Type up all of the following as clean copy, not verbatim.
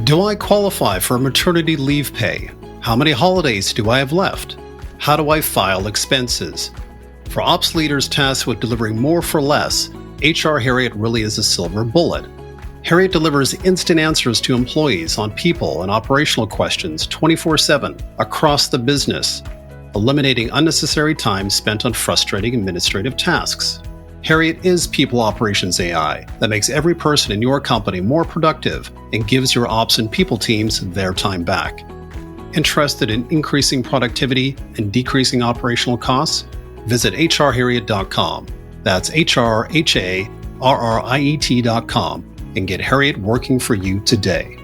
Do I qualify for maternity leave pay? How many holidays do I have left? How do I file expenses? For ops leaders tasked with delivering more for less, HR Harriet really is a silver bullet. Harriet delivers instant answers to employees on people and operational questions 24/7 across the business, eliminating unnecessary time spent on frustrating administrative tasks. Harriet is People Operations AI that makes every person in your company more productive and gives your ops and people teams their time back. Interested in increasing productivity and decreasing operational costs? Visit hrharriet.com. That's hrharriet.com and get Harriet working for you today.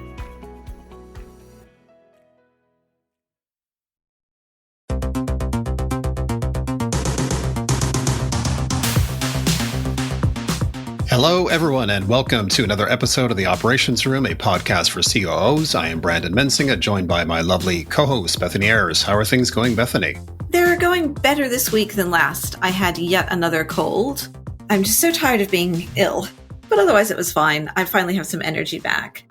Hello, everyone, and welcome to another episode of the Operations Room, a podcast for COOs. I am Brandon Mensinga, joined by my lovely co-host, Bethany Ayers. How are things going, Bethany? They're going better this week than last. I had yet another cold. I'm just so tired of being ill, but otherwise it was fine. I finally have some energy back.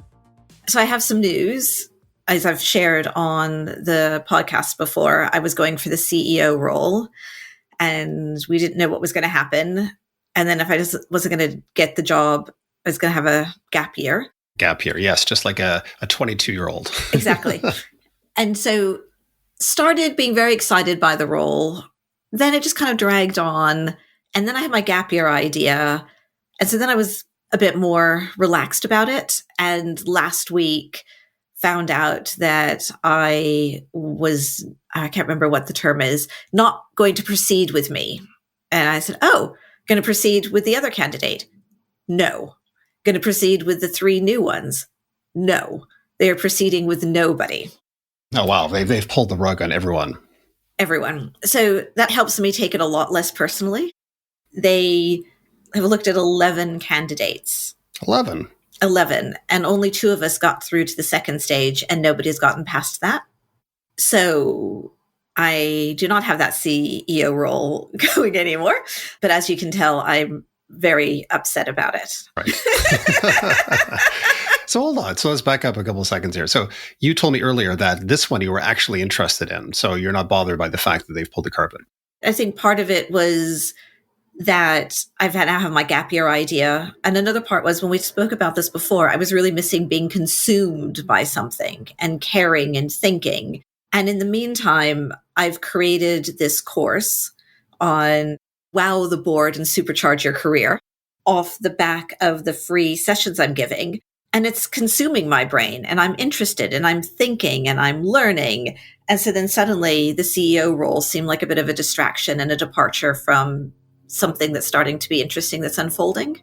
So I have some news. As I've shared on the podcast before, I was going for the CEO role, and we didn't know what was going to happen. And then if I just wasn't going to get the job, I was going to have a gap year. Gap year, yes, just like a 22-year-old. Exactly. And so started being very excited by the role. Then it just kind of dragged on. And then I had my gap year idea. And so then I was a bit more relaxed about it. And last week found out that I can't remember what the term is, not going to proceed with me. And I said, going to proceed with the other candidate? No. Going to proceed with the 3 new ones? No. They are proceeding with nobody. Oh, wow. They've pulled the rug on everyone. Everyone. So that helps me take it a lot less personally. They have looked at 11 candidates. 11? 11. And only 2 of us got through to the second stage, and nobody's gotten past that. So I do not have that CEO role going anymore. But as you can tell, I'm very upset about it. Right. So hold on. So let's back up a couple of seconds here. So you told me earlier that this one you were actually interested in. So you're not bothered by the fact that they've pulled the carpet. I think part of it was that I have my gap year idea. And another part was when we spoke about this before, I was really missing being consumed by something and caring and thinking. And in the meantime, I've created this course on wow the board and supercharge your career off the back of the free sessions I'm giving. And it's consuming my brain, and I'm interested, and I'm thinking, and I'm learning. And so then suddenly the CEO role seemed like a bit of a distraction and a departure from something that's starting to be interesting that's unfolding.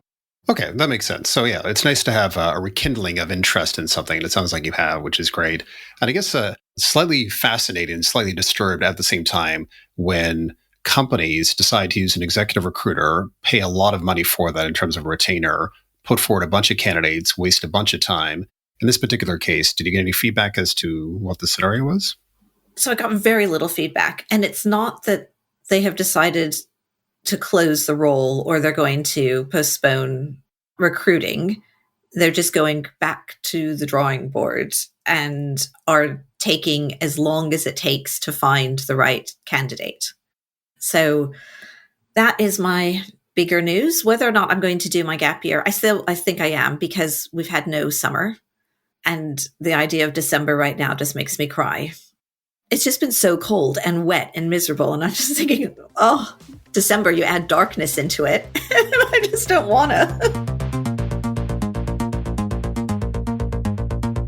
Okay, that makes sense. So yeah, it's nice to have a rekindling of interest in something. And it sounds like you have, which is great. And I guess slightly fascinated and slightly disturbed at the same time when companies decide to use an executive recruiter, pay a lot of money for that in terms of a retainer, put forward a bunch of candidates, waste a bunch of time. In this particular case, did you get any feedback as to what the scenario was? So I got very little feedback. And it's not that they have decided to close the role or they're going to postpone recruiting. They're just going back to the drawing board and are taking as long as it takes to find the right candidate. So that is my bigger news. Whether or not I'm going to do my gap year, I think I am, because we've had no summer. And the idea of December right now just makes me cry. It's just been so cold and wet and miserable. And I'm just thinking, December, you add darkness into it. And I just don't want to.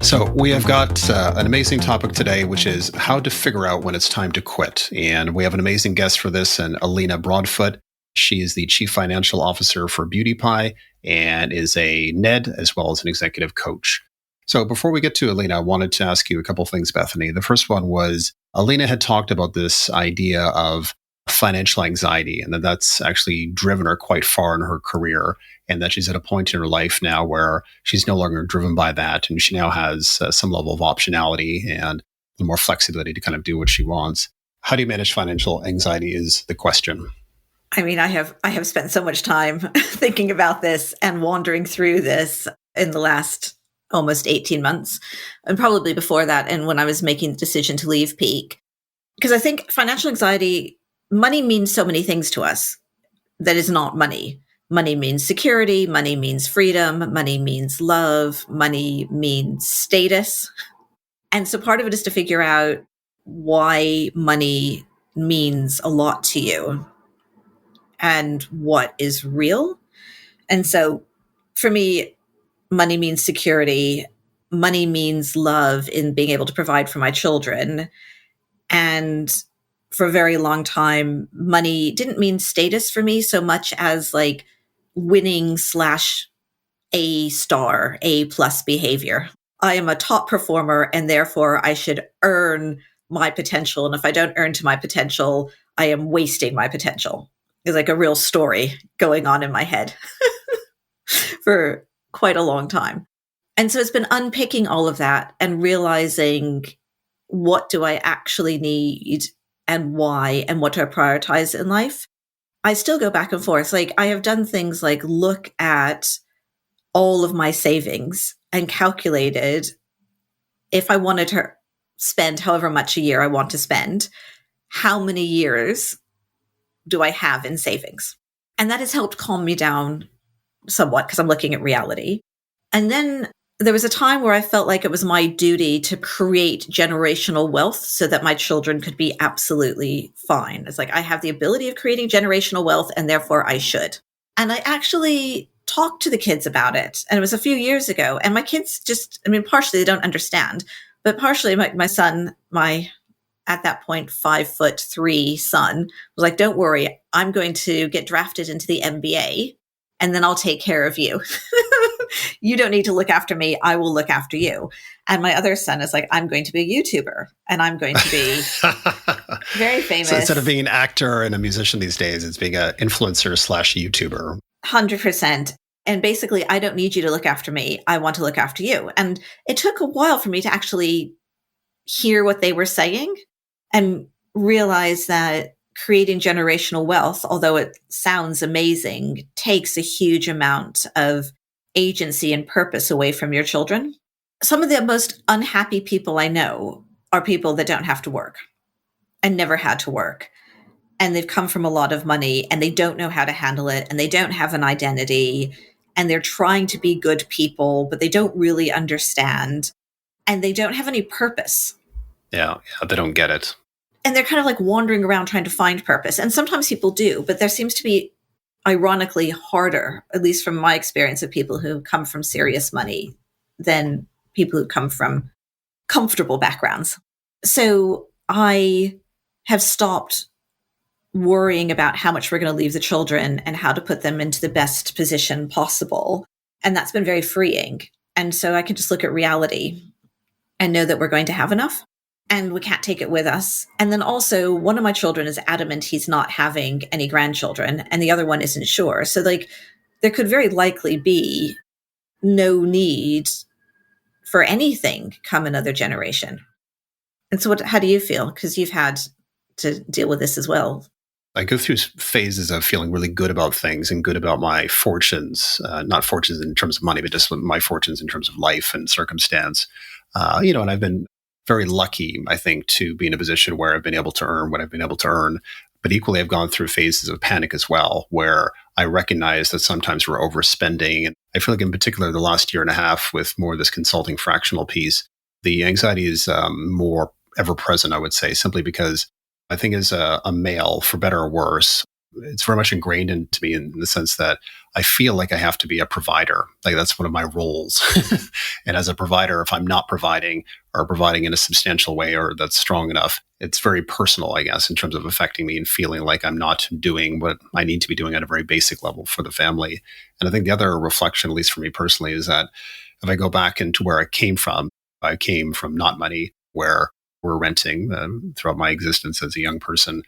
So we have got an amazing topic today, which is how to figure out when it's time to quit. And we have an amazing guest for this, and Eleena Broadfoot. She is the Chief Financial Officer for Beauty Pie and is a NED as well as an executive coach. So before we get to Eleena, I wanted to ask you a couple of things, Bethany. The first one was Eleena had talked about this idea of financial anxiety, and that's actually driven her quite far in her career, and that she's at a point in her life now where she's no longer driven by that, and she now has some level of optionality and more flexibility to kind of do what she wants. How do you manage financial anxiety is the question. I mean, I have spent so much time thinking about this and wandering through this in the last almost 18 months, and probably before that, and when I was making the decision to leave Peak. Because I think financial anxiety, money means so many things to us that is not money. Money means security, money means freedom, money means love, money means status. And so part of it is to figure out why money means a lot to you and what is real. And so for me, money means security. Money means love in being able to provide for my children. And for a very long time, money didn't mean status for me so much as like winning / A star, A plus behavior. I am a top performer and therefore I should earn my potential. And if I don't earn to my potential, I am wasting my potential. It's like a real story going on in my head for quite a long time. And so it's been unpicking all of that and realizing, what do I actually need and why, and what do I prioritize in life? I still go back and forth. Like, I have done things like look at all of my savings and calculated, if I wanted to spend however much a year I want to spend, how many years do I have in savings? And that has helped calm me down somewhat because I'm looking at reality. And then there was a time where I felt like it was my duty to create generational wealth so that my children could be absolutely fine. It's like, I have the ability of creating generational wealth and therefore I should. And I actually talked to the kids about it. And it was a few years ago. And my kids just, I mean, partially they don't understand, but partially my son, my at that point 5'3" son was like, don't worry, I'm going to get drafted into the NBA and then I'll take care of you. You don't need to look after me. I will look after you. And my other son is like, I'm going to be a YouTuber and I'm going to be very famous. So instead of being an actor and a musician these days, it's being an influencer / YouTuber. 100%. And basically, I don't need you to look after me. I want to look after you. And it took a while for me to actually hear what they were saying and realize that creating generational wealth, although it sounds amazing, takes a huge amount of agency and purpose away from your children. Some of the most unhappy people I know are people that don't have to work and never had to work. And they've come from a lot of money and they don't know how to handle it and they don't have an identity and they're trying to be good people, but they don't really understand and they don't have any purpose. Yeah, they don't get it. And they're kind of like wandering around trying to find purpose. And sometimes people do, but there seems to be ironically harder, at least from my experience of people who come from serious money than people who come from comfortable backgrounds. So I have stopped worrying about how much we're going to leave the children and how to put them into the best position possible. And that's been very freeing. And so I can just look at reality and know that we're going to have enough and we can't take it with us. And then also one of my children is adamant he's not having any grandchildren and the other one isn't sure. So like there could very likely be no need for anything come another generation. And so how do you feel? Because you've had to deal with this as well. I go through phases of feeling really good about things and good about my fortunes, not fortunes in terms of money, but just my fortunes in terms of life and circumstance. And I've been very lucky, I think, to be in a position where I've been able to earn what I've been able to earn. But equally, I've gone through phases of panic as well, where I recognize that sometimes we're overspending. And I feel like in particular, the last year and a half with more of this consulting fractional piece, the anxiety is more ever present, I would say, simply because I think as a male, for better or worse, it's very much ingrained into me in the sense that I feel like I have to be a provider. Like that's one of my roles. And as a provider, if I'm not providing or providing in a substantial way or that's strong enough, it's very personal, I guess, in terms of affecting me and feeling like I'm not doing what I need to be doing at a very basic level for the family. And I think the other reflection, at least for me personally, is that if I go back into where I came from not money, where we're renting throughout my existence as a young person,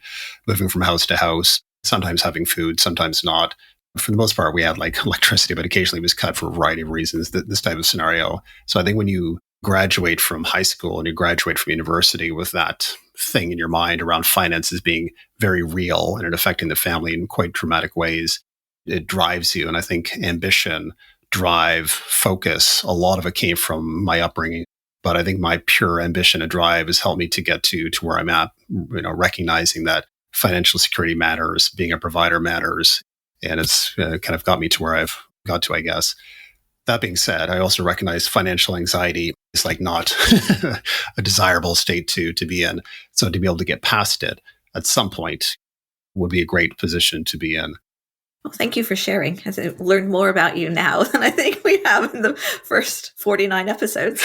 living from house to house, sometimes having food, sometimes not. For the most part, we had like electricity, but occasionally it was cut for a variety of reasons, this type of scenario. So I think when you graduate from high school and you graduate from university with that thing in your mind around finances being very real and it affecting the family in quite dramatic ways, it drives you. And I think ambition drive, focus. A lot of it came from my upbringing. But I think my pure ambition and drive has helped me to get to where I'm at, recognizing that financial security matters, being a provider matters. And it's kind of got me to where I've got to, I guess. That being said, I also recognize financial anxiety is like not a desirable state to be in. So to be able to get past it at some point would be a great position to be in. Well, thank you for sharing. I've learned more about you now than I think we have in the first 49 episodes.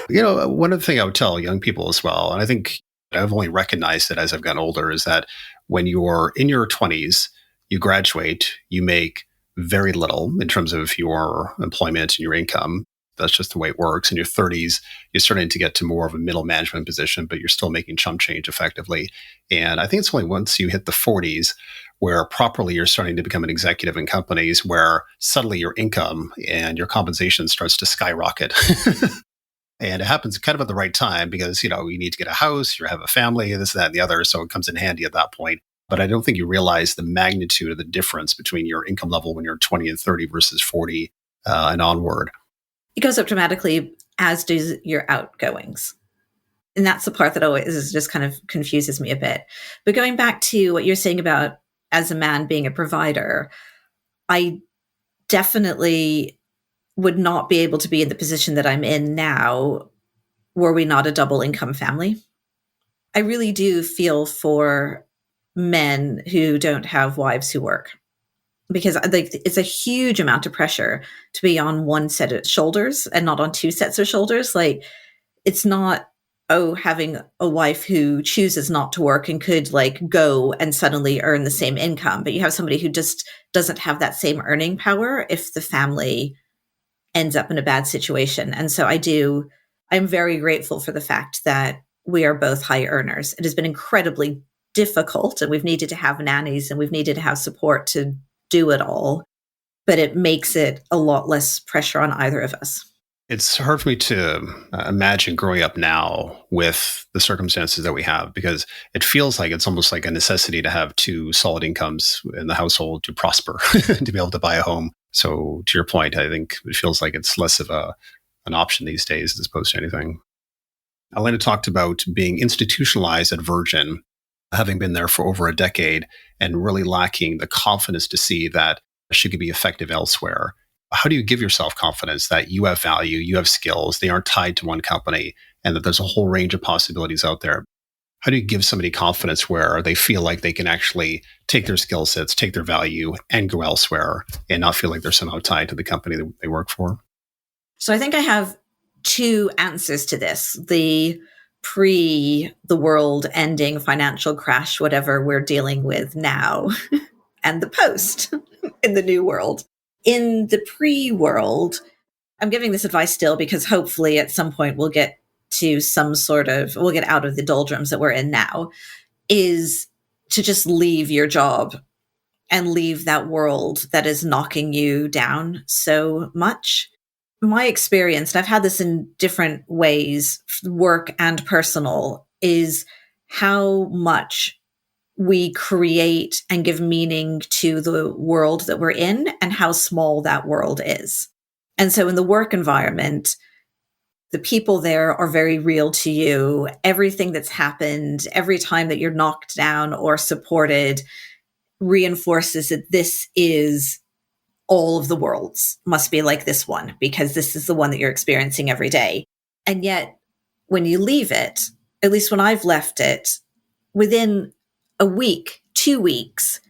One other thing I would tell young people as well, and I think I've only recognized it as I've gotten older, is that when you're in your 20s, you graduate, you make very little in terms of your employment and your income. That's just the way it works. In your 30s, you're starting to get to more of a middle management position, but you're still making chump change effectively. And I think it's only once you hit the 40s where properly you're starting to become an executive in companies where suddenly your income and your compensation starts to skyrocket. And it happens kind of at the right time because, you need to get a house, you have a family, this, that, and the other. So it comes in handy at that point. But I don't think you realize the magnitude of the difference between your income level when you're 20 and 30 versus 40 and onward. It goes up dramatically, as do your outgoings. And that's the part that always just kind of confuses me a bit. But going back to what you're saying about as a man being a provider, I definitely would not be able to be in the position that I'm in now were we not a double income family. I really do feel for men who don't have wives who work, because it's a huge amount of pressure to be on one set of shoulders and not on two sets of shoulders. Like, it's not, having a wife who chooses not to work and could go and suddenly earn the same income, but you have somebody who just doesn't have that same earning power if the family ends up in a bad situation. And so I'm very grateful for the fact that we are both high earners. It has been incredibly difficult, and we've needed to have nannies and we've needed to have support to do it all, but it makes it a lot less pressure on either of us. It's hard for me to imagine growing up now with the circumstances that we have, because it feels like it's almost like a necessity to have two solid incomes in the household to prosper, to be able to buy a home. So to your point, I think it feels like it's less of an option these days as opposed to anything. Alina talked about being institutionalized at Virgin, having been there for over a decade and really lacking the confidence to see that she could be effective elsewhere. How do you give yourself confidence that you have value, you have skills, they aren't tied to one company, and that there's a whole range of possibilities out there? How do you give somebody confidence where they feel like they can actually take their skill sets, take their value, and go elsewhere and not feel like they're somehow tied to the company that they work for? So I think I have two answers to this. The the world ending financial crash, whatever we're dealing with now, and the post in the new world. In the pre-world, I'm giving this advice still because hopefully at some point we'll get to we'll get out of the doldrums that we're in now, is to just leave your job and leave that world that is knocking you down so much. My experience, and I've had this in different ways, work and personal, is how much we create and give meaning to the world that we're in and how small that world is. And so in the work environment, the people there are very real to you. Everything that's happened, every time that you're knocked down or supported, reinforces that this is all of the worlds must be like this one, because this is the one that you're experiencing every day. And yet when you leave it, at least when I've left it, within a week, 2 weeks,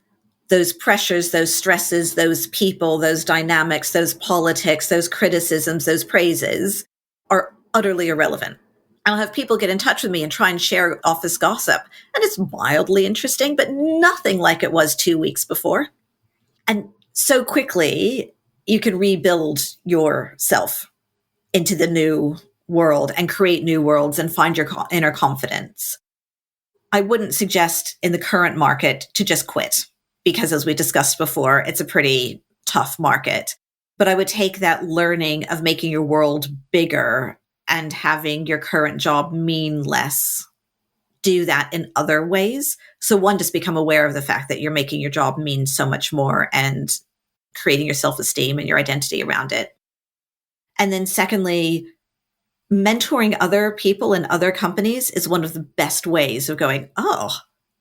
those pressures, those stresses, those people, those dynamics, those politics, those criticisms, those praises are utterly irrelevant. I'll have people get in touch with me and try and share office gossip, and it's wildly interesting, but nothing like it was 2 weeks before. And so quickly, you can rebuild yourself into the new world and create new worlds and find your inner confidence. I wouldn't suggest in the current market to just quit, because as we discussed before, it's a pretty tough market. But I would take that learning of making your world bigger and having your current job mean less, do that in other ways. So one, just become aware of the fact that you're making your job mean so much more and creating your self-esteem and your identity around it. And then secondly, mentoring other people in other companies is one of the best ways of going, oh,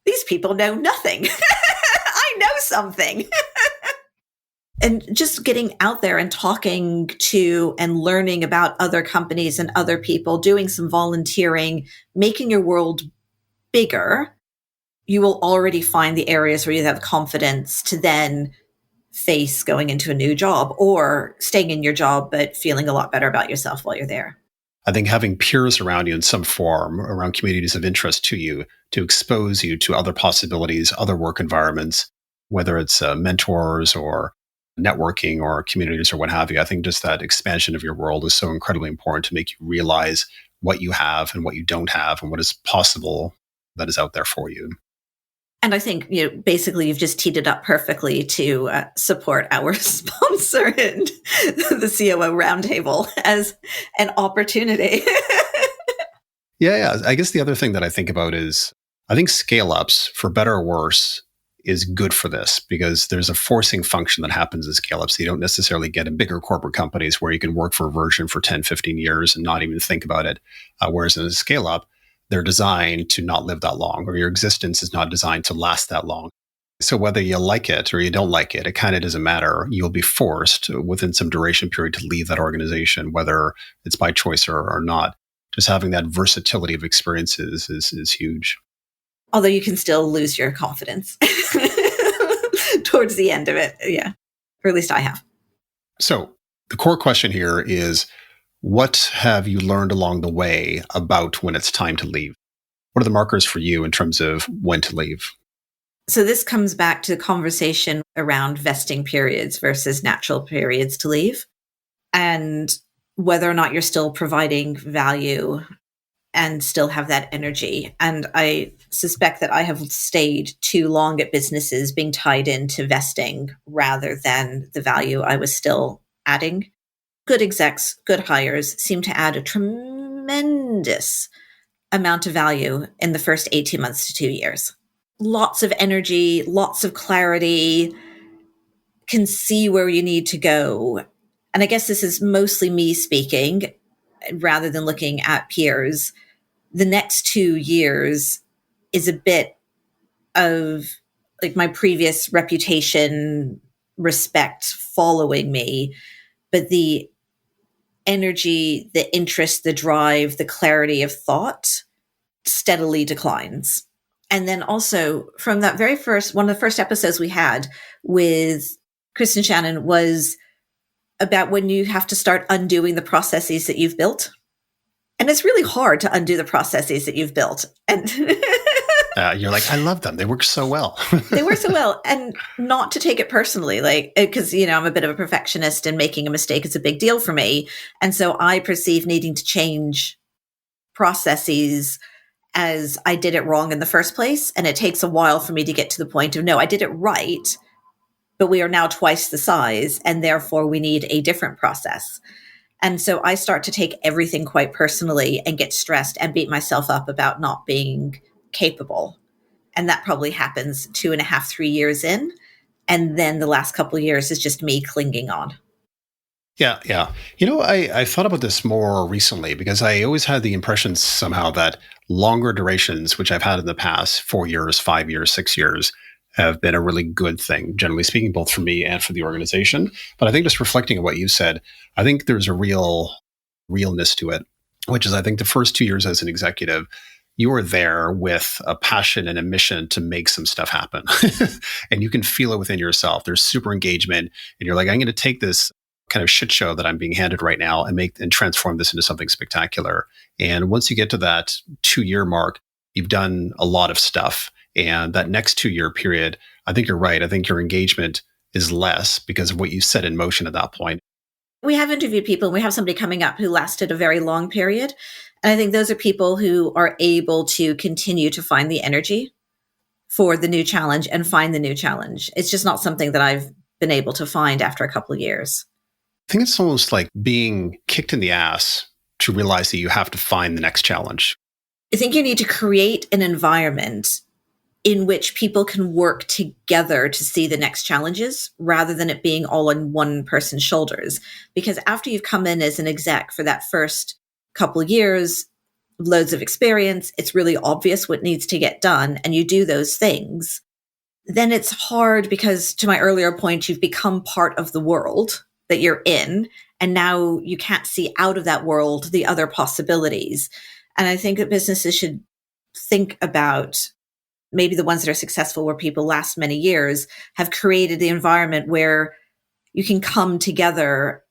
these people know nothing. I know something. And just getting out there and talking to and learning about other companies and other people, doing some volunteering, making your world bigger, you will already find the areas where you have confidence to then face going into a new job or staying in your job, but feeling a lot better about yourself while you're there. I think having peers around you in some form, around communities of interest to you, to expose you to other possibilities, other work environments, whether it's mentors or networking or communities or what have you. I think just that expansion of your world is so incredibly important to make you realize what you have and what you don't have and what is possible that is out there for you. And I think, basically you've just teed it up perfectly to support our sponsor and the COO Roundtable as an opportunity. Yeah. I guess the other thing that I think about is I think scale-ups, for better or worse, is good for this because there's a forcing function that happens in scale-ups. You don't necessarily get in bigger corporate companies where you can work for a version for 10, 15 years and not even think about it. Whereas in a scale-up, they're designed to not live that long, or your existence is not designed to last that long. So whether you like it or you don't like it, it kind of doesn't matter. You'll be forced within some duration period to leave that organization, whether it's by choice or not. Just having that versatility of experiences is huge. Although you can still lose your confidence towards the end of it. Yeah. Or at least I have. So the core question here is, what have you learned along the way about when it's time to leave? What are the markers for you in terms of when to leave? So this comes back to the conversation around vesting periods versus natural periods to leave, and whether or not you're still providing value and still have that energy. And I suspect that I have stayed too long at businesses being tied into vesting rather than the value I was still adding. Good execs, good hires seem to add a tremendous amount of value in the first 18 months to 2 years. Lots of energy, lots of clarity, can see where you need to go. And I guess this is mostly me speaking rather than looking at peers. The next 2 years is a bit of like my previous reputation, respect following me, but the energy, the interest, the drive, the clarity of thought steadily declines. And then also from that very first, one of the first episodes we had with Chris and Shannon was about when you have to start undoing the processes that you've built. And it's really hard to undo the processes that you've built. And you're like, I love them. They work so well. They work so well. And not to take it personally, like, because, I'm a bit of a perfectionist and making a mistake is a big deal for me. And so I perceive needing to change processes as I did it wrong in the first place. And it takes a while for me to get to the point of, no, I did it right, but we are now twice the size. And therefore we need a different process. And so I start to take everything quite personally and get stressed and beat myself up about not being capable. And that probably happens 2.5, 3 years in. And then the last couple of years is just me clinging on. Yeah. I thought about this more recently because I always had the impression somehow that longer durations, which I've had in the past, 4 years, 5 years, 6 years, have been a really good thing, generally speaking, both for me and for the organization. But I think just reflecting on what you said, I think there's a realness to it, which is I think the first 2 years as an executive, you are there with a passion and a mission to make some stuff happen. And you can feel it within yourself. There's super engagement. And you're like, I'm going to take this kind of shit show that I'm being handed right now and transform this into something spectacular. And once you get to that 2-year mark, you've done a lot of stuff. And that next 2-year period, I think you're right. I think your engagement is less because of what you set in motion at that point. We have interviewed people, and we have somebody coming up who lasted a very long period. And I think those are people who are able to continue to find the energy for the new challenge and find the new challenge. It's just not something that I've been able to find after a couple of years. I think it's almost like being kicked in the ass to realize that you have to find the next challenge. I think you need to create an environment in which people can work together to see the next challenges rather than it being all on one person's shoulders. Because after you've come in as an exec for that first couple of years, loads of experience, it's really obvious what needs to get done, and you do those things, then it's hard because, to my earlier point, you've become part of the world that you're in, and now you can't see out of that world the other possibilities. And I think that businesses should think about, maybe the ones that are successful where people last many years, have created the environment where you can come together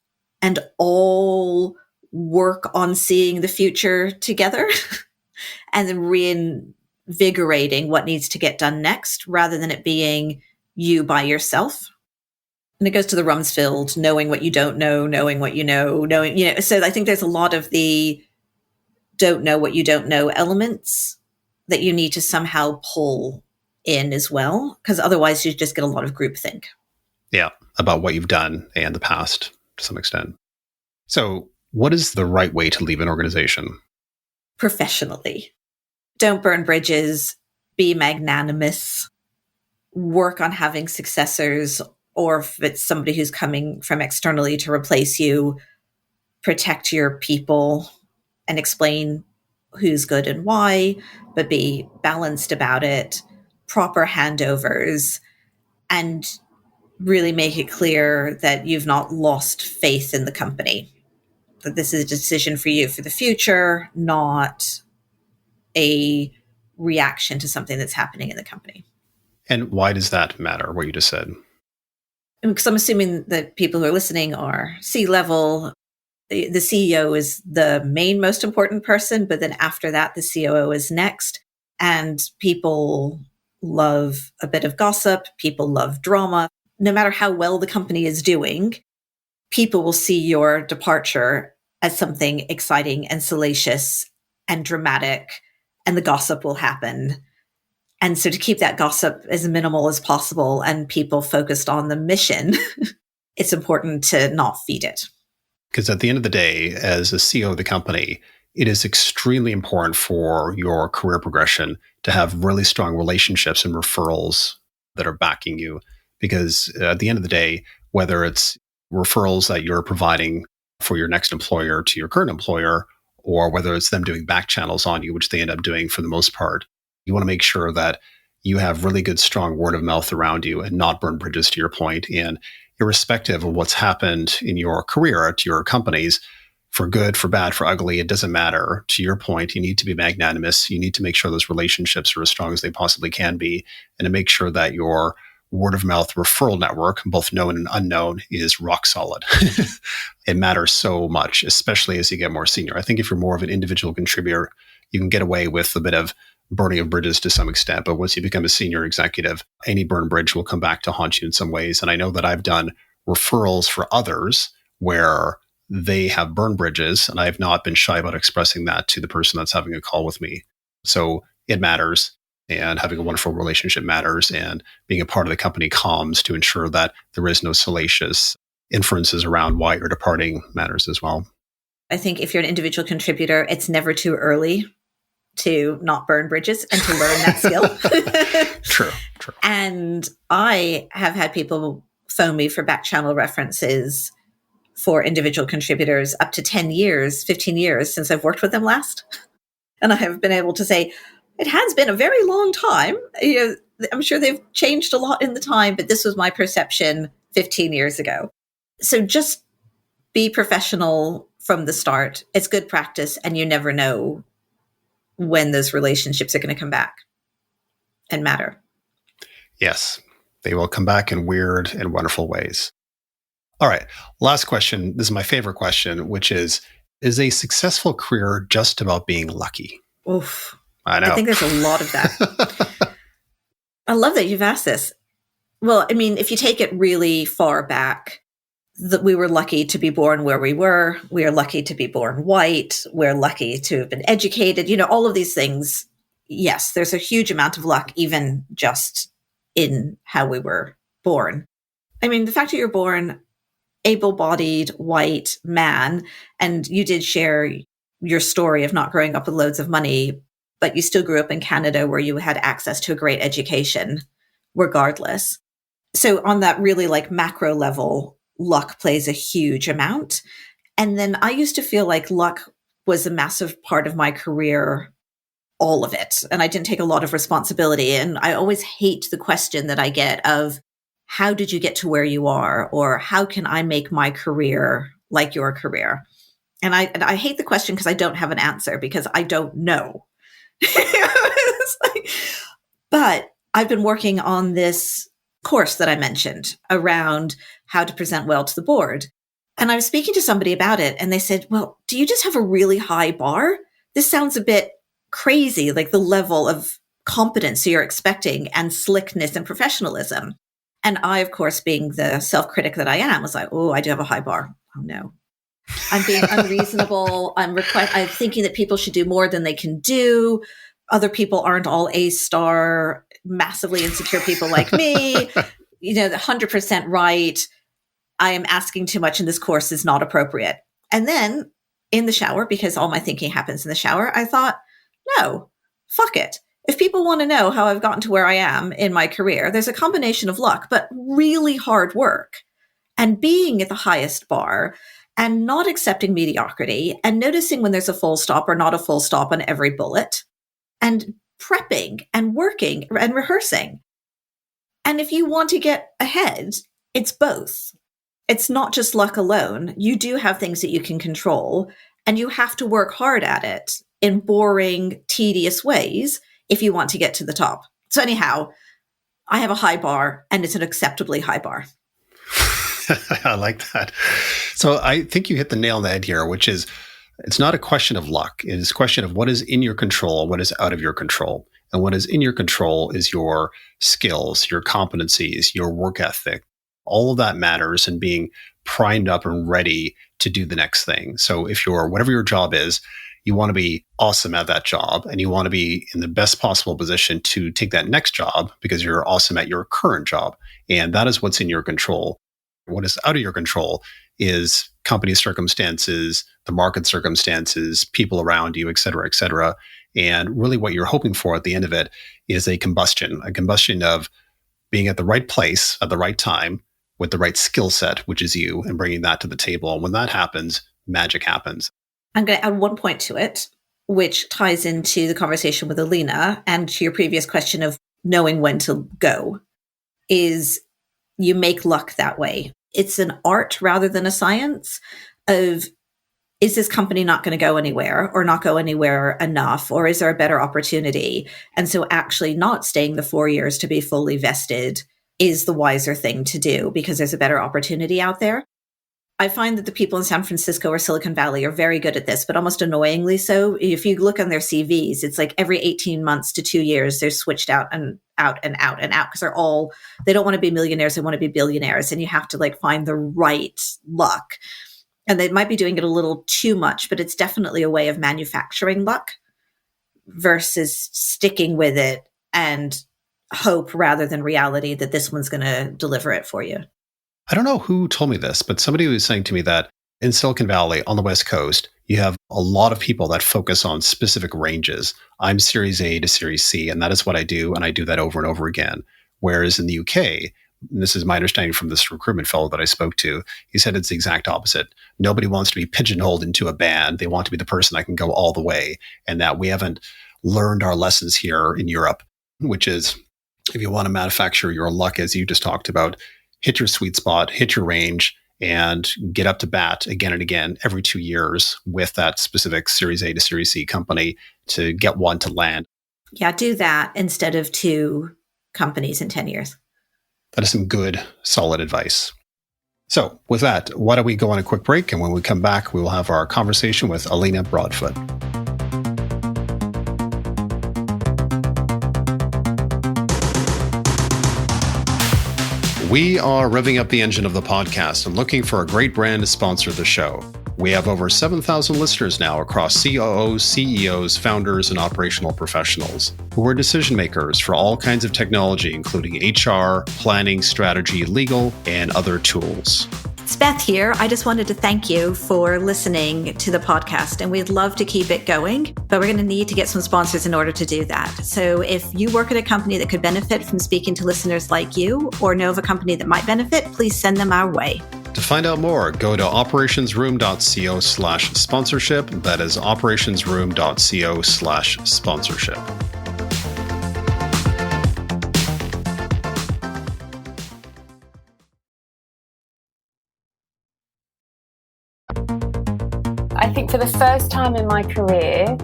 and all work on seeing the future together and then reinvigorating what needs to get done next rather than it being you by yourself. And it goes to the Rumsfeld, knowing what you don't know, knowing what you know, knowing, so I think there's a lot of the don't know what you don't know elements that you need to somehow pull in as well, because otherwise you just get a lot of groupthink. Yeah, about what you've done and the past to some extent. So what is the right way to leave an organization? Professionally. Don't burn bridges, be magnanimous, work on having successors, or if it's somebody who's coming from externally to replace you, protect your people and explain who's good and why, but be balanced about it, proper handovers, and really make it clear that you've not lost faith in the company, that this is a decision for you for the future, not a reaction to something that's happening in the company. And why does that matter, what you just said? Because I'm assuming that people who are listening are C-level. The CEO is the main most important person, but then after that, the COO is next. And people love a bit of gossip. People love drama. No matter how well the company is doing, people will see your departure as something exciting and salacious and dramatic, and the gossip will happen. And so to keep that gossip as minimal as possible and people focused on the mission, it's important to not feed it. Because at the end of the day, as a CEO of the company, it is extremely important for your career progression to have really strong relationships and referrals that are backing you. Because at the end of the day, whether it's referrals that you're providing for your next employer to your current employer, or whether it's them doing back channels on you, which they end up doing for the most part, you want to make sure that you have really good, strong word of mouth around you and not burn bridges, to your point. And irrespective of what's happened in your career at your companies, for good, for bad, for ugly, it doesn't matter. To your point, you need to be magnanimous. You need to make sure those relationships are as strong as they possibly can be, and to make sure that your word of mouth referral network, both known and unknown, is rock solid. It matters so much, especially as you get more senior. I think if you're more of an individual contributor, you can get away with a bit of burning of bridges to some extent. But once you become a senior executive, any burned bridge will come back to haunt you in some ways. And I know that I've done referrals for others where they have burned bridges, and I have not been shy about expressing that to the person that's having a call with me. So it matters, and having a wonderful relationship matters, and being a part of the company comms to ensure that there is no salacious inferences around why you're departing matters as well. I think if you're an individual contributor, it's never too early to not burn bridges and to learn that skill. True. And I have had people phone me for back channel references for individual contributors up to 10 years, 15 years since I've worked with them last. And I have been able to say, it has been a very long time. I'm sure they've changed a lot in the time, but this was my perception 15 years ago. So just be professional from the start. It's good practice, and you never know when those relationships are going to come back and matter. Yes, they will come back in weird and wonderful ways. All right, last question. This is my favorite question, which is a successful career just about being lucky? Oof. I know. I think there's a lot of that. I love that you've asked this. Well, I mean, if you take it really far back, that we were lucky to be born where we were. We are lucky to be born white. We're lucky to have been educated. All of these things. Yes, there's a huge amount of luck, even just in how we were born. I mean, the fact that you're born able-bodied white man, and you did share your story of not growing up with loads of money, but you still grew up in Canada where you had access to a great education regardless. So on that really like macro level, luck plays a huge amount. And then I used to feel like luck was a massive part of my career, all of it. And I didn't take a lot of responsibility. And I always hate the question that I get of, how did you get to where you are? Or how can I make my career like your career? And I hate the question because I don't have an answer, because I don't know. But I've been working on this course that I mentioned around how to present well to the board. And I was speaking to somebody about it, and they said, well, do you just have a really high bar? This sounds a bit crazy, like the level of competence you're expecting and slickness and professionalism. And I, of course, being the self-critic that I am, was like, oh, I do have a high bar. Oh, no. I'm being unreasonable. I'm thinking that people should do more than they can do. Other people aren't all A-star, massively insecure people like me. You know, 100% right. I am asking too much, and this course is not appropriate. And then in the shower, because all my thinking happens in the shower, I thought, no, fuck it. If people want to know how I've gotten to where I am in my career, there's a combination of luck, but really hard work and being at the highest bar and not accepting mediocrity and noticing when there's a full stop or not a full stop on every bullet and prepping and working and rehearsing. And if you want to get ahead, it's both. It's not just luck alone. You do have things that you can control, and you have to work hard at it in boring, tedious ways if you want to get to the top. So anyhow, I have a high bar, and it's an acceptably high bar. I like that. So I think you hit the nail on the head here, which is, it's not a question of luck. It is a question of what is in your control, what is out of your control. And what is in your control is your skills, your competencies, your work ethic. All of that matters, and being primed up and ready to do the next thing. So if you're, whatever your job is, you want to be awesome at that job, and you want to be in the best possible position to take that next job because you're awesome at your current job. And that is what's in your control. What is out of your control is company circumstances, the market circumstances, people around you, et cetera, et cetera. And really what you're hoping for at the end of it is a combustion of being at the right place at the right time with the right skill set, which is you, and bringing that to the table. And when that happens, magic happens. I'm going to add one point to it, which ties into the conversation with Alina and to your previous question of knowing when to go, is you make luck that way. It's an art rather than a science of, is this company not going to go anywhere or not go anywhere enough? Or is there a better opportunity? And so actually not staying the 4 years to be fully vested is the wiser thing to do because there's a better opportunity out there. I find that the people in San Francisco or Silicon Valley are very good at this, but almost annoyingly so. If you look on their CVs, it's like every 18 months to 2 years, they're switched out and out and out and out because they don't want to be millionaires. They want to be billionaires. And you have to like find the right luck. And they might be doing it a little too much, but it's definitely a way of manufacturing luck versus sticking with it and hope rather than reality that this one's going to deliver it for you. I don't know who told me this, but somebody was saying to me that in Silicon Valley on the West Coast, you have a lot of people that focus on specific ranges. I'm Series A to Series C, and that is what I do, and I do that over and over again. Whereas in the UK, and this is my understanding from this recruitment fellow that I spoke to, he said it's the exact opposite. Nobody wants to be pigeonholed into a band. They want to be the person that can go all the way, and that we haven't learned our lessons here in Europe, which is if you want to manufacture your luck, as you just talked about, hit your sweet spot, hit your range, and get up to bat again and again every 2 years with that specific Series A to Series C company to get one to land. Yeah, do that instead of 2 companies in 10 years. That is some good, solid advice. So with that, why don't we go on a quick break? And when we come back, we will have our conversation with Eleena Broadfoot. We are revving up the engine of the podcast and looking for a great brand to sponsor the show. We have over 7,000 listeners now across COOs, CEOs, founders, and operational professionals who are decision makers for all kinds of technology, including HR, planning, strategy, legal, and other tools. It's Beth here. I just wanted to thank you for listening to the podcast, and we'd love to keep it going, but we're going to need to get some sponsors in order to do that. So if you work at a company that could benefit from speaking to listeners like you, or know of a company that might benefit, please send them our way. To find out more, go to operationsroom.co/sponsorship. That is operationsroom.co/sponsorship. I think for the first time in my career,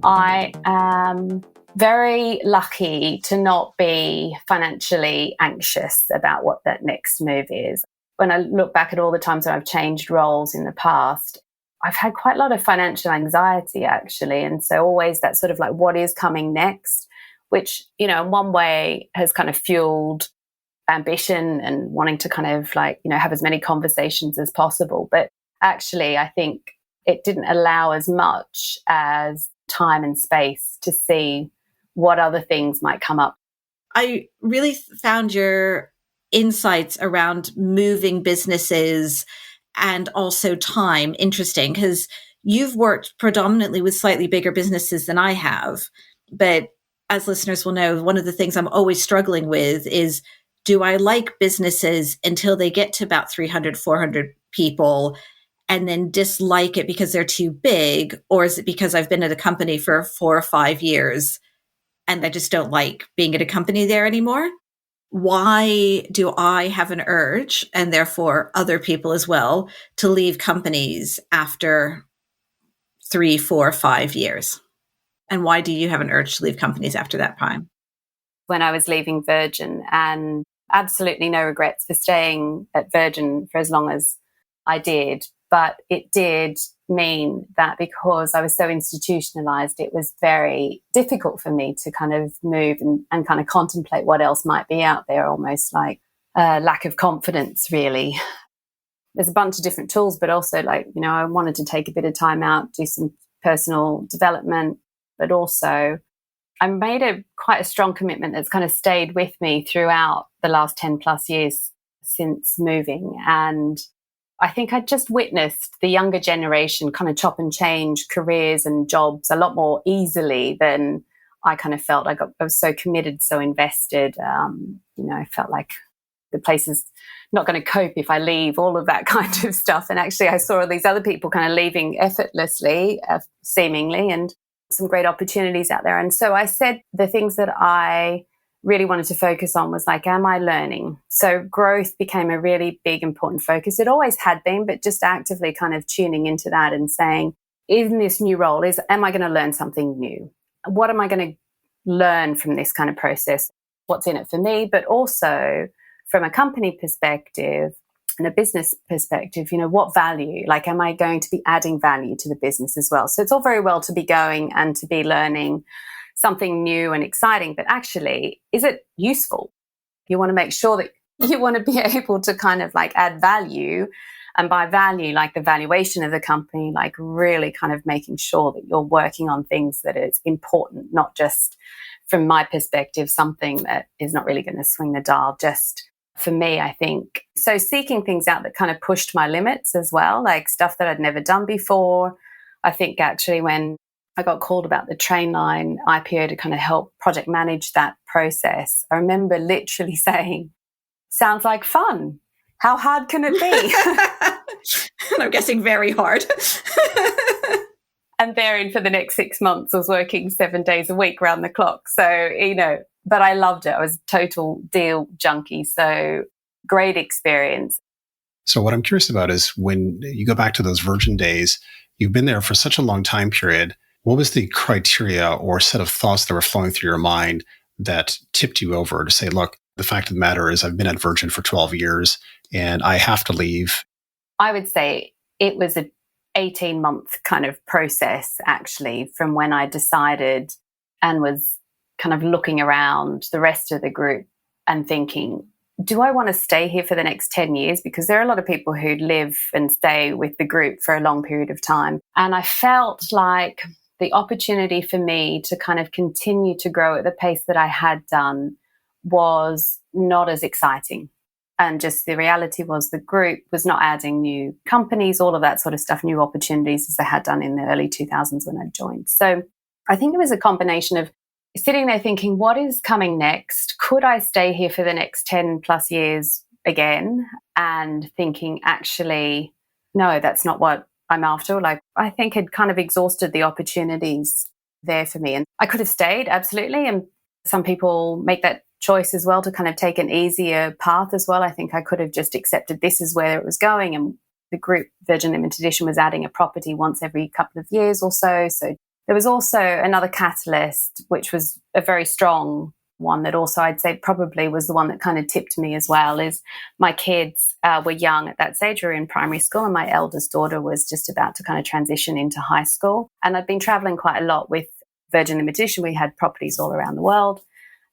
I am very lucky to not be financially anxious about what that next move is. When I look back at all the times when I've changed roles in the past, I've had quite a lot of financial anxiety, actually. And so always that sort of like, what is coming next, which, in one way has kind of fueled ambition and wanting to kind of like, have as many conversations as possible. But actually, I think it didn't allow as much as time and space to see what other things might come up. I really found your insights around moving businesses and also time interesting, because you've worked predominantly with slightly bigger businesses than I have. But as listeners will know, one of the things I'm always struggling with is, do I like businesses until they get to about 300, 400 people and then dislike it because they're too big? Or is it because I've been at a company for 4 or 5 years and I just don't like being at a company there anymore? Why do I have an urge, and therefore other people as well, to leave companies after 3, 4, 5 years? And why do you have an urge to leave companies after that time? When I was leaving Virgin, and absolutely no regrets for staying at Virgin for as long as I did. But it did mean that because I was so institutionalized, it was very difficult for me to kind of move and kind of contemplate what else might be out there, almost like a lack of confidence, really. There's a bunch of different tools, but also like, I wanted to take a bit of time out, do some personal development, but also I made quite a strong commitment that's kind of stayed with me throughout the last 10 plus years since moving. And I think I just witnessed the younger generation kind of chop and change careers and jobs a lot more easily than I kind of felt. I was so committed, so invested. I felt like the place is not going to cope if I leave, all of that kind of stuff. And actually, I saw all these other people kind of leaving effortlessly, seemingly, and some great opportunities out there. And so I said the things that I really wanted to focus on was like, am I learning? So growth became a really big, important focus. It always had been, but just actively kind of tuning into that and saying, in this new role, am I going to learn something new? What am I going to learn from this kind of process? What's in it for me? But also from a company perspective and a business perspective, what value? Like, am I going to be adding value to the business as well? So it's all very well to be going and to be learning something new and exciting, but actually, is it useful? You want to make sure that you want to be able to kind of like add value. And by value, like the valuation of the company, like really kind of making sure that you're working on things that is important, not just from my perspective, something that is not really going to swing the dial just for me, I think. So seeking things out that kind of pushed my limits as well, like stuff that I'd never done before. I think actually when I got called about the Trainline IPO to kind of help project manage that process, I remember literally saying, sounds like fun. How hard can it be? And I'm guessing very hard. And therein for the next 6 months, I was working 7 days a week around the clock. So, but I loved it. I was a total deal junkie. So great experience. So what I'm curious about is when you go back to those Virgin days, you've been there for such a long time period. What was the criteria or set of thoughts that were flowing through your mind that tipped you over to say, look, the fact of the matter is I've been at Virgin for 12 years and I have to leave? I would say it was an 18-month kind of process, actually, from when I decided and was kind of looking around the rest of the group and thinking, do I want to stay here for the next 10 years? Because there are a lot of people who live and stay with the group for a long period of time. And I felt like the opportunity for me to kind of continue to grow at the pace that I had done was not as exciting. And just the reality was the group was not adding new companies, all of that sort of stuff, new opportunities as they had done in the early 2000s when I joined. So I think it was a combination of sitting there thinking, what is coming next? Could I stay here for the next 10 plus years again? And thinking, actually, no, that's not what I'm after. Like, I think I'd kind of exhausted the opportunities there for me. And I could have stayed, absolutely. And some people make that choice as well to kind of take an easier path as well. I think I could have just accepted this is where it was going. And the group Virgin Limited Edition was adding a property once every couple of years or so. So there was also another catalyst, which was a very strong one that also I'd say probably was the one that kind of tipped me as well, is my kids were young at that stage. We were in primary school and my eldest daughter was just about to kind of transition into high school. And I'd been traveling quite a lot with Virgin Limited Edition. We had properties all around the world.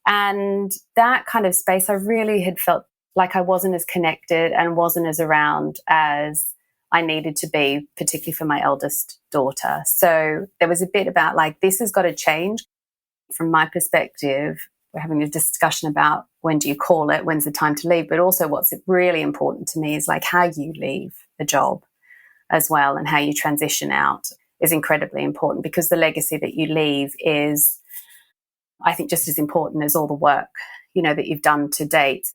And that kind of space, I really had felt like I wasn't as connected and wasn't as around as I needed to be, particularly for my eldest daughter. So there was a bit about like, this has got to change. From my perspective, we're having a discussion about when do you call it, when's the time to leave, but also what's really important to me is like how you leave a job as well and how you transition out is incredibly important, because the legacy that you leave is, I think, just as important as all the work, that you've done to date.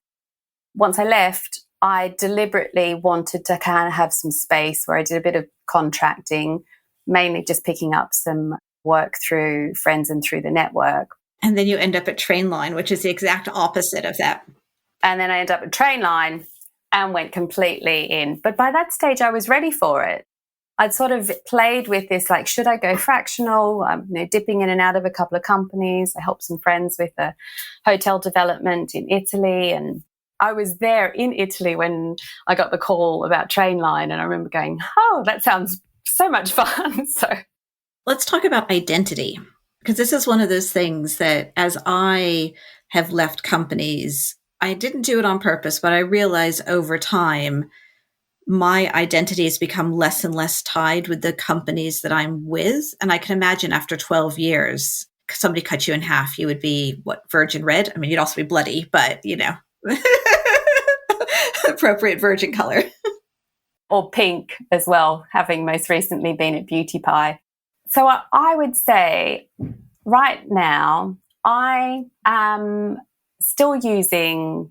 Once I left, I deliberately wanted to kind of have some space where I did a bit of contracting, mainly just picking up some work through friends and through the network. And then you end up at Trainline, which is the exact opposite of that. And then I ended up at Trainline and went completely in. But by that stage, I was ready for it. I'd sort of played with this, like, should I go fractional? Dipping in and out of a couple of companies. I helped some friends with a hotel development in Italy. And I was there in Italy when I got the call about Trainline. And I remember going, oh, that sounds so much fun. So let's talk about identity, because this is one of those things that as I have left companies, I didn't do it on purpose, but I realized over time, my identity has become less and less tied with the companies that I'm with. And I can imagine after 12 years, somebody cut you in half, you would be, virgin red? I mean, you'd also be bloody, but, appropriate virgin color. Or pink as well, having most recently been at Beauty Pie. So I would say right now, I am still using,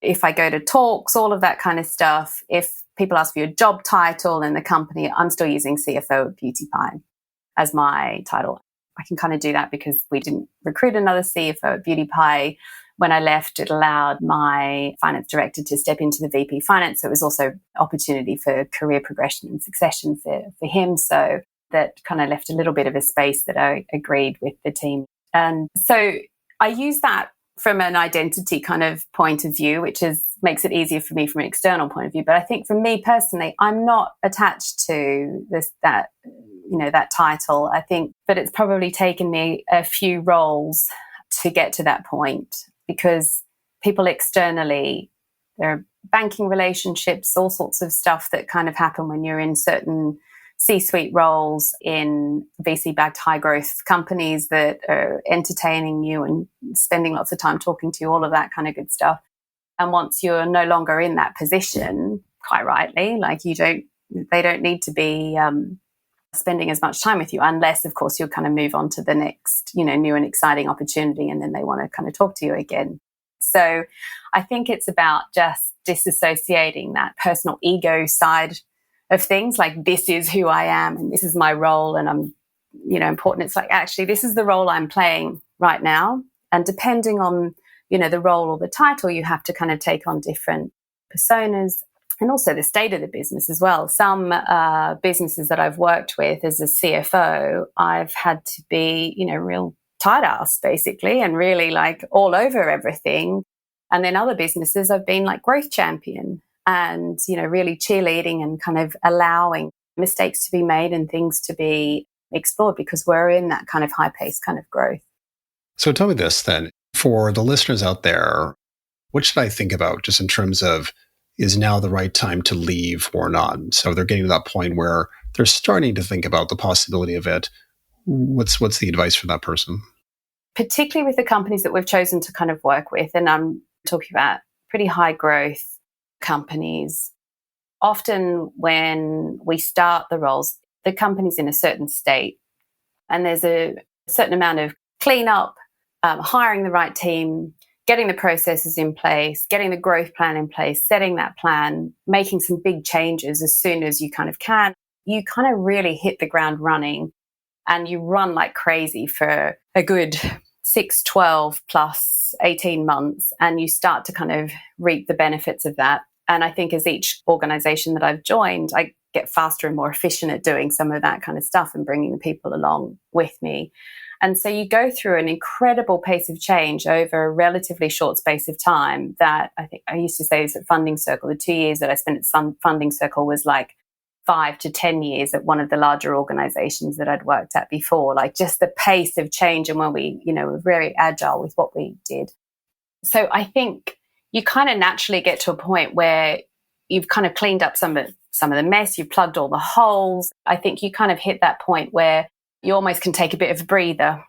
if I go to talks, all of that kind of stuff, if people ask for your job title in the company, I'm still using CFO at Beauty Pie as my title. I can kind of do that because we didn't recruit another CFO at Beauty Pie. When I left, it allowed my finance director to step into the VP finance. So it was also opportunity for career progression and succession for him. So that kind of left a little bit of a space that I agreed with the team. And so I use that from an identity kind of point of view, which makes it easier for me from an external point of view. But I think for me personally, I'm not attached to that title. I think, but it's probably taken me a few roles to get to that point, because people externally, there are banking relationships, all sorts of stuff that kind of happen when you're in certain C-suite roles in VC-backed high-growth companies that are entertaining you and spending lots of time talking to you, all of that kind of good stuff. And once you're no longer in that position, quite rightly, like they don't need to be spending as much time with you, unless, of course, you'll kind of move on to the next, new and exciting opportunity, and then they want to kind of talk to you again. So I think it's about just disassociating that personal ego side of things, like this is who I am and this is my role and I'm, important. It's like, actually, this is the role I'm playing right now. And depending on, the role or the title, you have to kind of take on different personas, and also the state of the business as well. Some businesses that I've worked with as a CFO, I've had to be, real tight ass basically, and really like all over everything. And then other businesses, I've been like growth champion and, really cheerleading and kind of allowing mistakes to be made and things to be explored, because we're in that kind of high paced kind of growth. So tell me this then, for the listeners out there, what should I think about just in terms of, is now the right time to leave or not? So they're getting to that point where they're starting to think about the possibility of it. What's the advice for that person? Particularly with the companies that we've chosen to kind of work with, and I'm talking about pretty high growth companies, often when we start the roles, the company's in a certain state and there's a certain amount of cleanup, hiring the right team, getting the processes in place, getting the growth plan in place, setting that plan, making some big changes as soon as you kind of can. You kind of really hit the ground running and you run like crazy for a good 6, 12 plus 18 months, and you start to kind of reap the benefits of that. And I think as each organization that I've joined, I get faster and more efficient at doing some of that kind of stuff and bringing the people along with me. And so you go through an incredible pace of change over a relatively short space of time that I think I used to say is at Funding Circle. The 2 years that I spent at Funding Circle was like 5 to 10 years at one of the larger organizations that I'd worked at before, like just the pace of change and when we, were very agile with what we did. So I think you kind of naturally get to a point where you've kind of cleaned up some of the mess, you've plugged all the holes. I think you kind of hit that point where you almost can take a bit of a breather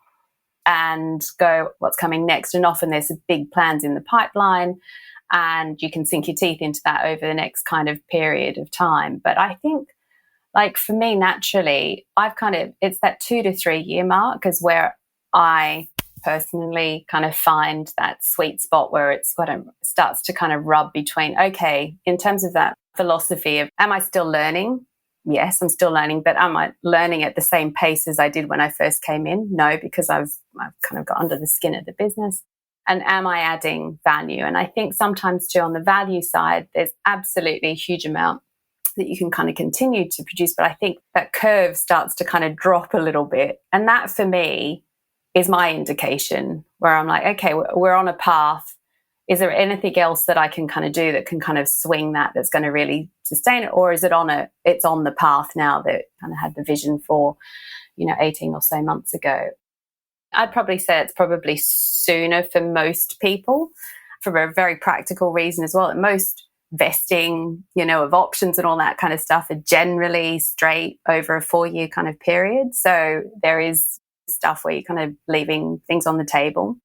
and go, what's coming next? And often there's big plans in the pipeline and you can sink your teeth into that over the next kind of period of time. But I think, like for me, naturally, it's that 2 to 3 year mark is where I personally kind of find that sweet spot where starts to kind of rub between, okay, in terms of that philosophy of, am I still learning? Yes, I'm still learning, but am I learning at the same pace as I did when I first came in? No, because I've kind of got under the skin of the business. And am I adding value? And I think sometimes too on the value side, there's absolutely a huge amount that you can kind of continue to produce. But I think that curve starts to kind of drop a little bit. And that for me is my indication where I'm like, okay, we're on a path. Is there anything else that I can kind of do that can kind of swing that's going to really sustain it? Or is it's on the path now that kind of had the vision for, 18 or so months ago? I'd probably say it's probably sooner for most people for a very practical reason as well. Most vesting, of options and all that kind of stuff are generally straight over a 4-year kind of period. So there is stuff where you're kind of leaving things on the table.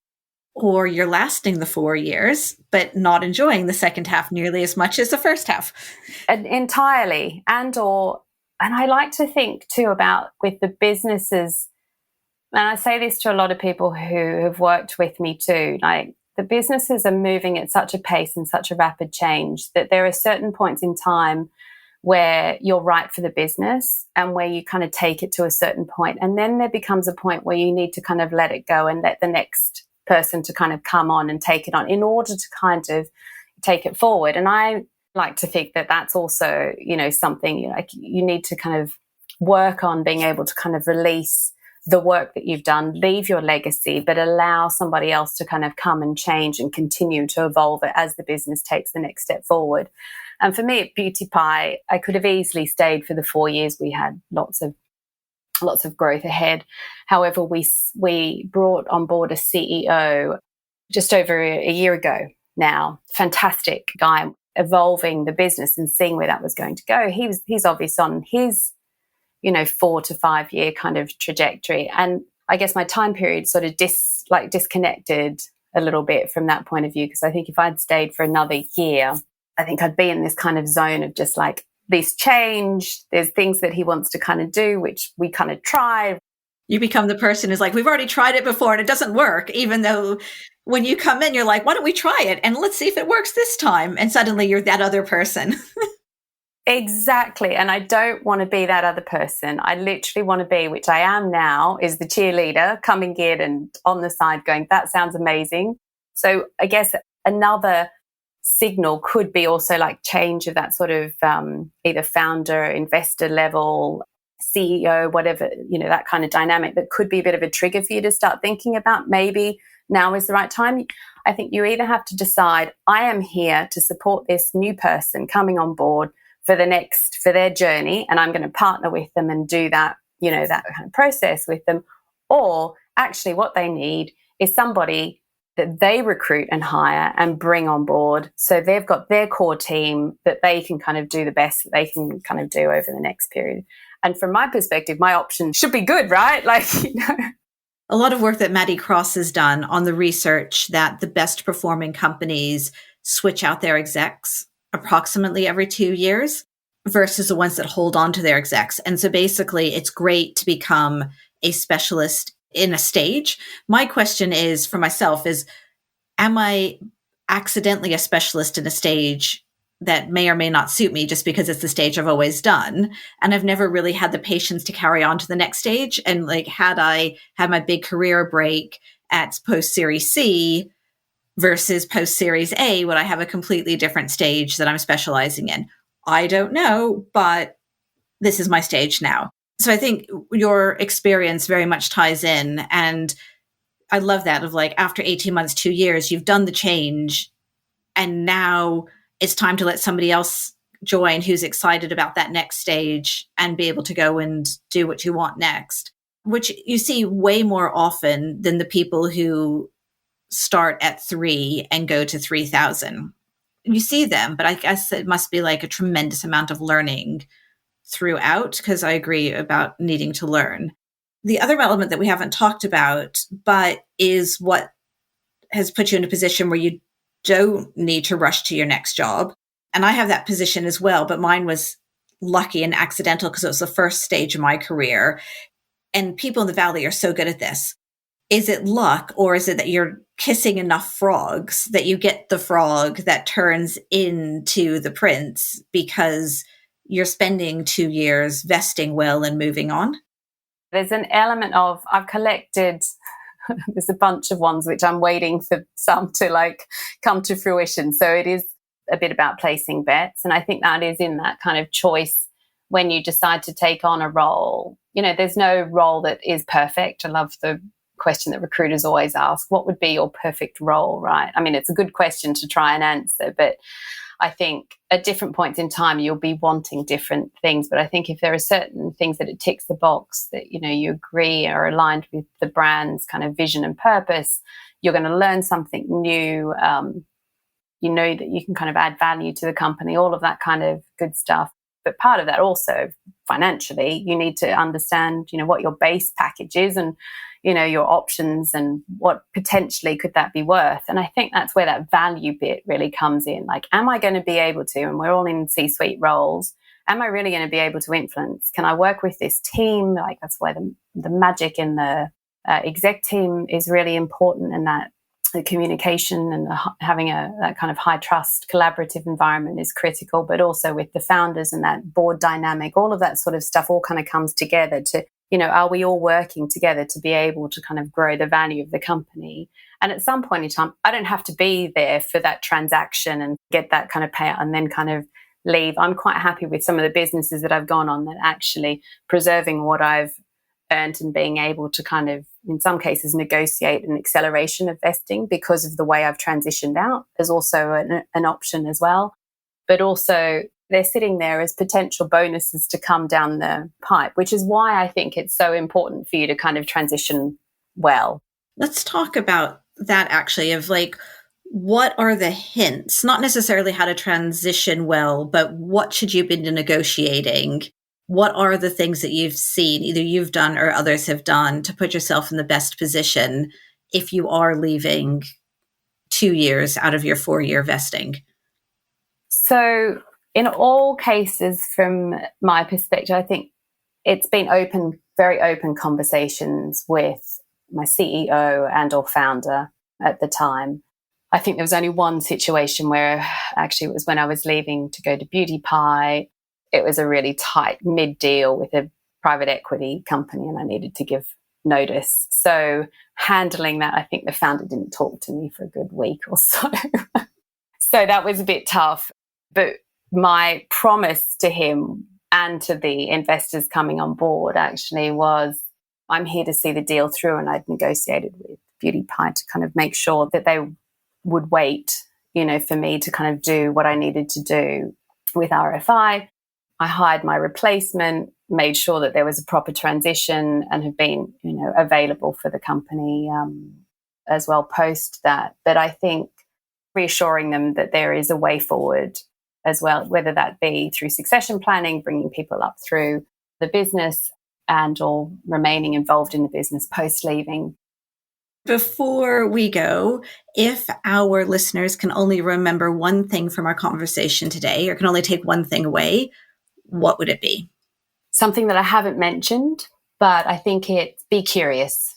Or you're lasting the 4 years, but not enjoying the second half nearly as much as the first half. Entirely. And I like to think too about with the businesses, and I say this to a lot of people who have worked with me too, like the businesses are moving at such a pace and such a rapid change that there are certain points in time where you're right for the business and where you kind of take it to a certain point. And then there becomes a point where you need to kind of let it go and let the next person to kind of come on and take it on in order to kind of take it forward. And I like to think that that's also, something like you need to kind of work on being able to kind of release the work that you've done, leave your legacy, but allow somebody else to kind of come and change and continue to evolve it as the business takes the next step forward. And for me at Beauty Pie, I could have easily stayed for the 4 years. We had lots of growth ahead. However, we brought on board a CEO just over a year ago now. Fantastic guy, evolving the business and seeing where that was going to go. He's obviously on his 4 to 5 year kind of trajectory. And I guess my time period sort of disconnected a little bit from that point of view, because I think if I'd stayed for another year, I think I'd be in this kind of zone of just like, this change, there's things that he wants to kind of do, which we kind of try. You become the person who's like, we've already tried it before and it doesn't work, even though when you come in, you're like, why don't we try it? And let's see if it works this time. And suddenly you're that other person. Exactly. And I don't want to be that other person. I literally want to be, which I am now, is the cheerleader coming in and on the side going, that sounds amazing. So I guess another signal could be also like change of that sort of either founder, investor level, CEO, whatever, that kind of dynamic that could be a bit of a trigger for you to start thinking about maybe now is the right time. I think you either have to decide, I am here to support this new person coming on board for their journey, and I'm going to partner with them and do that, that kind of process with them. Or actually what they need is somebody that they recruit and hire and bring on board. So they've got their core team that they can kind of do the best that they can kind of do over the next period. And from my perspective, my option should be good, right? A lot of work that Maddie Cross has done on the research that the best performing companies switch out their execs approximately every 2 years versus the ones that hold on to their execs. And so basically, it's great to become a specialist in a stage. My question is for myself is, am I accidentally a specialist in a stage that may or may not suit me just because it's the stage I've always done? And I've never really had the patience to carry on to the next stage. And like, had I had my big career break at post Series C versus post Series A, would I have a completely different stage that I'm specializing in? I don't know, but this is my stage now. So I think your experience very much ties in. And I love that of like, after 18 months, 2 years, you've done the change. And now it's time to let somebody else join who's excited about that next stage and be able to go and do what you want next, which you see way more often than the people who start at 3 and go to 3,000. You see them, but I guess it must be like a tremendous amount of learning throughout, because I agree about needing to learn. The other element that we haven't talked about, but is what has put you in a position where you don't need to rush to your next job. And I have that position as well, but mine was lucky and accidental because it was the first stage of my career. And people in the Valley are so good at this. Is it luck, or is it that you're kissing enough frogs that you get the frog that turns into the prince because you're spending 2 years vesting well and moving on? There's an element of, I've collected, there's a bunch of ones which I'm waiting for some to like come to fruition. So it is a bit about placing bets. And I think that is in that kind of choice when you decide to take on a role. You know, there's no role that is perfect. I love the question that recruiters always ask, what would be your perfect role, right? I mean, it's a good question to try and answer, but I think at different points in time, you'll be wanting different things. But I think if there are certain things that it ticks the box that, you know, you agree are aligned with the brand's kind of vision and purpose, you're going to learn something new. You know that you can kind of add value to the company, all of that kind of good stuff. But part of that also, financially, you need to understand, you know, what your base package is and, you know, your options and what potentially could that be worth. And I think that's where that value bit really comes in. Like, am I going to be able to, and we're all in C-suite roles, am I really going to be able to influence? Can I work with this team? Like, that's why the magic in the exec team is really important, and that the communication and having that kind of high trust collaborative environment is critical, but also with the founders and that board dynamic, all of that sort of stuff all kind of comes together to, you know, are we all working together to be able to kind of grow the value of the company? And at some point in time, I don't have to be there for that transaction and get that kind of payout and then kind of leave. I'm quite happy with some of the businesses that I've gone on that actually preserving what I've earned and being able to kind of, in some cases, negotiate an acceleration of vesting because of the way I've transitioned out is also an option as well. But also they're sitting there as potential bonuses to come down the pipe, which is why I think it's so important for you to kind of transition well. Let's talk about that actually, of like, what are the hints? Not necessarily how to transition well, but what should you be negotiating? What are the things that you've seen, either you've done or others have done, to put yourself in the best position if you are leaving 2 years out of your 4-year vesting? So in all cases, from my perspective, I think it's been very open conversations with my CEO and or founder at the time. I think there was only one situation where actually it was when I was leaving to go to Beauty Pie. It was a really tight mid-deal with a private equity company and I needed to give notice. So handling that, I think the founder didn't talk to me for a good week or so. So that was a bit tough. But my promise to him and to the investors coming on board actually was, I'm here to see the deal through, and I'd negotiated with Beauty Pie to kind of make sure that they would wait, you know, for me to kind of do what I needed to do with RFI. I hired my replacement, made sure that there was a proper transition, and have been, you know, available for the company as well post that. But I think reassuring them that there is a way forward as well, whether that be through succession planning, bringing people up through the business and or remaining involved in the business post leaving. Before we go, if our listeners can only remember one thing from our conversation today, or can only take one thing away, what would it be? Something that I haven't mentioned, but I think it's be curious.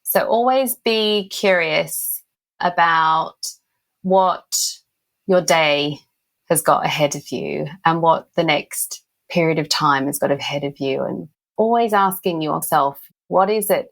So always be curious about what your day has got ahead of you and what the next period of time has got ahead of you, and always asking yourself, what is it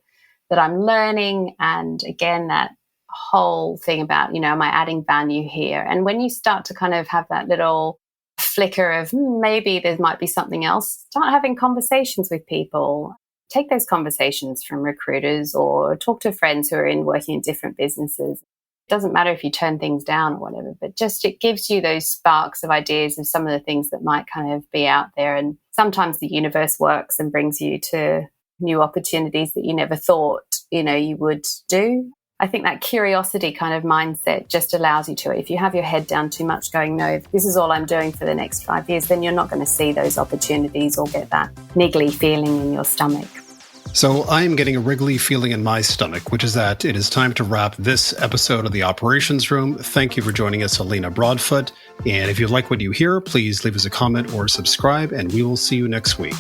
that I'm learning? And again, that whole thing about, am I adding value here? And when you start to kind of have that little flicker of maybe there might be something else, start having conversations with people. Take those conversations from recruiters or talk to friends who are working in different businesses. It doesn't matter if you turn things down or whatever, but just it gives you those sparks of ideas of some of the things that might kind of be out there. And sometimes the universe works and brings you to new opportunities that you never thought, you would do. I think that curiosity kind of mindset just allows you to, if you have your head down too much going, no, this is all I'm doing for the next 5 years, then you're not going to see those opportunities or get that niggly feeling in your stomach. So I am getting a wriggly feeling in my stomach, which is that it is time to wrap this episode of the Operations Room. Thank you for joining us, Eleena Broadfoot. And if you like what you hear, please leave us a comment or subscribe, and we will see you next week.